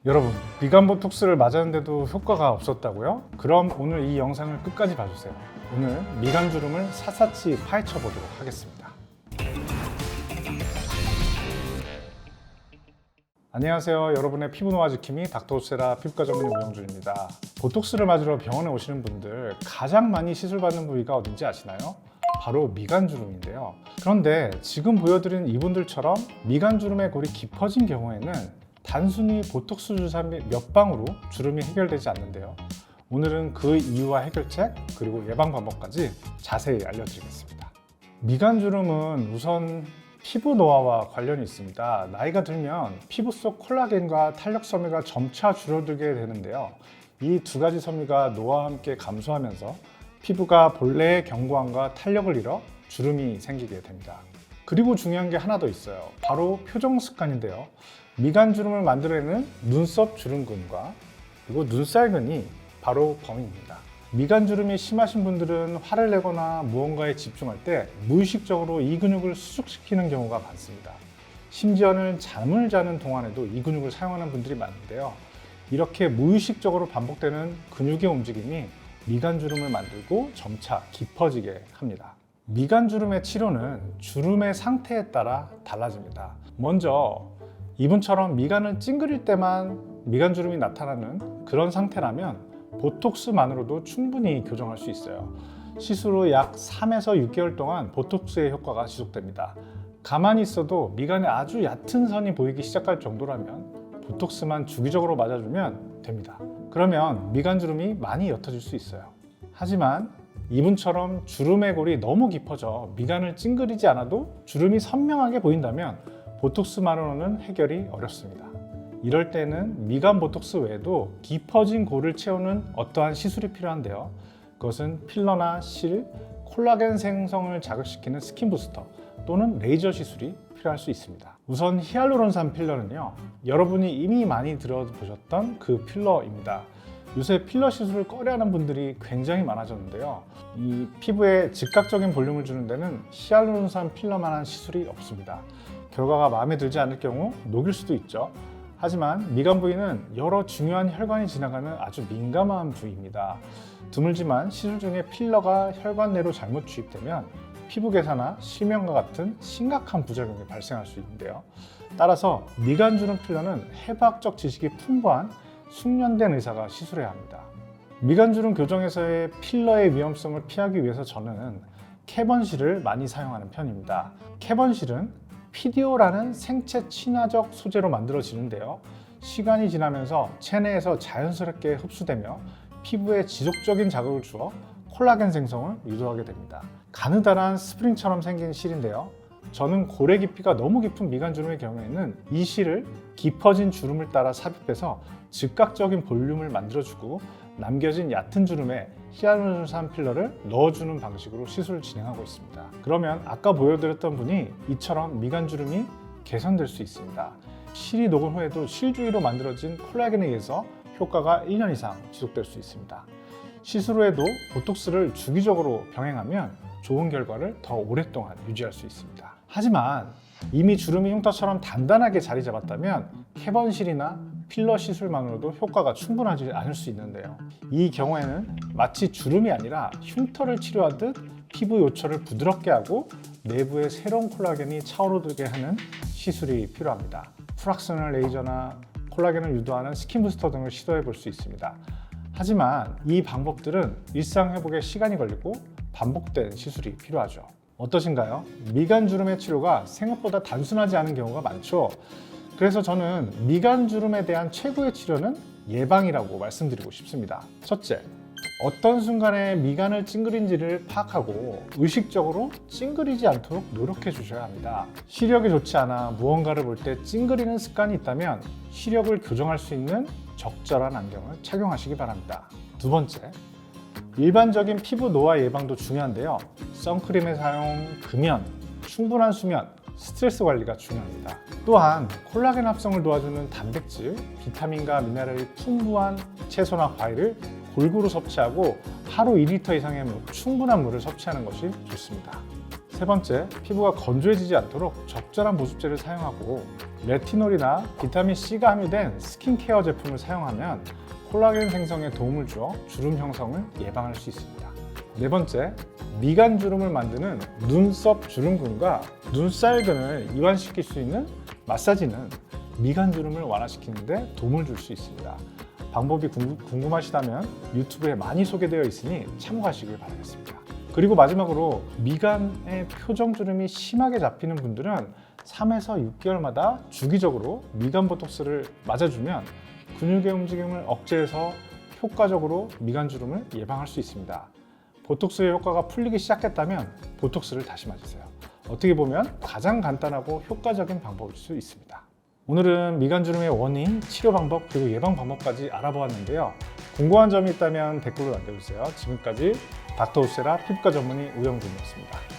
여러분, 미간 보톡스를 맞았는데도 효과가 없었다고요? 그럼 오늘 이 영상을 끝까지 봐주세요. 오늘 미간 주름을 샅샅이 파헤쳐 보도록 하겠습니다. 안녕하세요. 여러분의 피부 노화 지킴이 닥터오세라 피부과 전문의 우영준입니다. 보톡스를 맞으러 병원에 오시는 분들 가장 많이 시술받는 부위가 어딘지 아시나요? 바로 미간 주름인데요. 그런데 지금 보여드린 이분들처럼 미간 주름의 골이 깊어진 경우에는 단순히 보톡스 주사 몇 방으로 주름이 해결되지 않는데요. 오늘은 그 이유와 해결책 그리고 예방 방법까지 자세히 알려드리겠습니다. 미간 주름은 우선 피부 노화와 관련이 있습니다. 나이가 들면 피부 속 콜라겐과 탄력 섬유가 점차 줄어들게 되는데요. 이 두 가지 섬유가 노화와 함께 감소하면서 피부가 본래의 견고함과 탄력을 잃어 주름이 생기게 됩니다. 그리고 중요한 게 하나 더 있어요. 바로 표정 습관인데요. 미간 주름을 만들어내는 눈썹 주름근과 그리고 눈살근이 바로 범인입니다. 미간 주름이 심하신 분들은 화를 내거나 무언가에 집중할 때 무의식적으로 이 근육을 수축시키는 경우가 많습니다. 심지어는 잠을 자는 동안에도 이 근육을 사용하는 분들이 많은데요. 이렇게 무의식적으로 반복되는 근육의 움직임이 미간 주름을 만들고 점차 깊어지게 합니다. 미간 주름의 치료는 주름의 상태에 따라 달라집니다. 먼저 이분처럼 미간을 찡그릴 때만 미간 주름이 나타나는 그런 상태라면 보톡스만으로도 충분히 교정할 수 있어요. 시술 후 약 3에서 6개월 동안 보톡스의 효과가 지속됩니다. 가만히 있어도 미간에 아주 얕은 선이 보이기 시작할 정도라면 보톡스만 주기적으로 맞아주면 됩니다. 그러면 미간 주름이 많이 옅어질 수 있어요. 하지만 이분처럼 주름의 골이 너무 깊어져 미간을 찡그리지 않아도 주름이 선명하게 보인다면 보톡스만으로는 해결이 어렵습니다. 이럴 때는 미간 보톡스 외에도 깊어진 골을 채우는 어떠한 시술이 필요한데요. 그것은 필러나 실, 콜라겐 생성을 자극시키는 스킨 부스터 또는 레이저 시술이 필요할 수 있습니다. 우선 히알루론산 필러는요, 여러분이 이미 많이 들어보셨던 그 필러입니다. 요새 필러 시술을 꺼려하는 분들이 굉장히 많아졌는데요. 이 피부에 즉각적인 볼륨을 주는 데는 히알루론산 필러만한 시술이 없습니다. 결과가 마음에 들지 않을 경우 녹일 수도 있죠. 하지만 미간 부위는 여러 중요한 혈관이 지나가는 아주 민감한 부위입니다. 드물지만 시술 중에 필러가 혈관 내로 잘못 주입되면 피부 괴사나 실명과 같은 심각한 부작용이 발생할 수 있는데요. 따라서 미간 주름 필러는 해부학적 지식이 풍부한 숙련된 의사가 시술해야 합니다. 미간 주름 교정에서의 필러의 위험성을 피하기 위해서 저는 캐번실을 많이 사용하는 편입니다. 캐번실은 PDO라는 생체 친화적 소재로 만들어지는데요. 시간이 지나면서 체내에서 자연스럽게 흡수되며 피부에 지속적인 자극을 주어 콜라겐 생성을 유도하게 됩니다. 가느다란 스프링처럼 생긴 실인데요. 저는 고래 깊이가 너무 깊은 미간 주름의 경우에는 이 실을 깊어진 주름을 따라 삽입해서 즉각적인 볼륨을 만들어주고 남겨진 얕은 주름에 히알루론산 필러를 넣어주는 방식으로 시술을 진행하고 있습니다. 그러면 아까 보여드렸던 분이 이처럼 미간 주름이 개선될 수 있습니다. 실이 녹은 후에도 실 주위로 만들어진 콜라겐에 의해서 효과가 1년 이상 지속될 수 있습니다. 시술 후에도 보톡스를 주기적으로 병행하면 좋은 결과를 더 오랫동안 유지할 수 있습니다. 하지만 이미 주름이 흉터처럼 단단하게 자리 잡았다면 캐번실이나 필러 시술만으로도 효과가 충분하지 않을 수 있는데요. 이 경우에는 마치 주름이 아니라 흉터를 치료하듯 피부 요철을 부드럽게 하고 내부에 새로운 콜라겐이 차오르게 하는 시술이 필요합니다. 프락셔널 레이저나 콜라겐을 유도하는 스킨 부스터 등을 시도해 볼 수 있습니다. 하지만 이 방법들은 일상 회복에 시간이 걸리고 반복된 시술이 필요하죠. 어떠신가요? 미간 주름의 치료가 생각보다 단순하지 않은 경우가 많죠. 그래서 저는 미간 주름에 대한 최고의 치료는 예방이라고 말씀드리고 싶습니다. 첫째, 어떤 순간에 미간을 찡그린지를 파악하고 의식적으로 찡그리지 않도록 노력해 주셔야 합니다. 시력이 좋지 않아 무언가를 볼 때 찡그리는 습관이 있다면 시력을 교정할 수 있는 적절한 안경을 착용하시기 바랍니다. 두 번째, 일반적인 피부 노화 예방도 중요한데요. 선크림의 사용, 금연, 충분한 수면, 스트레스 관리가 중요합니다. 또한 콜라겐 합성을 도와주는 단백질, 비타민과 미네랄이 풍부한 채소나 과일을 골고루 섭취하고 하루 2리터 이상의 충분한 물을 섭취하는 것이 좋습니다. 세 번째, 피부가 건조해지지 않도록 적절한 보습제를 사용하고 레티놀이나 비타민C가 함유된 스킨케어 제품을 사용하면 콜라겐 생성에 도움을 주어 주름 형성을 예방할 수 있습니다. 네 번째, 미간 주름을 만드는 눈썹 주름근과 눈살근을 이완시킬 수 있는 마사지는 미간 주름을 완화시키는 데 도움을 줄 수 있습니다. 방법이 궁금하시다면 유튜브에 많이 소개되어 있으니 참고하시길 바라겠습니다. 그리고 마지막으로 미간에 표정주름이 심하게 잡히는 분들은 3에서 6개월마다 주기적으로 미간 보톡스를 맞아주면 근육의 움직임을 억제해서 효과적으로 미간 주름을 예방할 수 있습니다. 보톡스의 효과가 풀리기 시작했다면 보톡스를 다시 맞으세요. 어떻게 보면 가장 간단하고 효과적인 방법일 수 있습니다. 오늘은 미간 주름의 원인, 치료 방법, 그리고 예방 방법까지 알아보았는데요. 궁금한 점이 있다면 댓글로 남겨주세요. 지금까지 닥터 우세라 피부과 전문의 우영준이었습니다.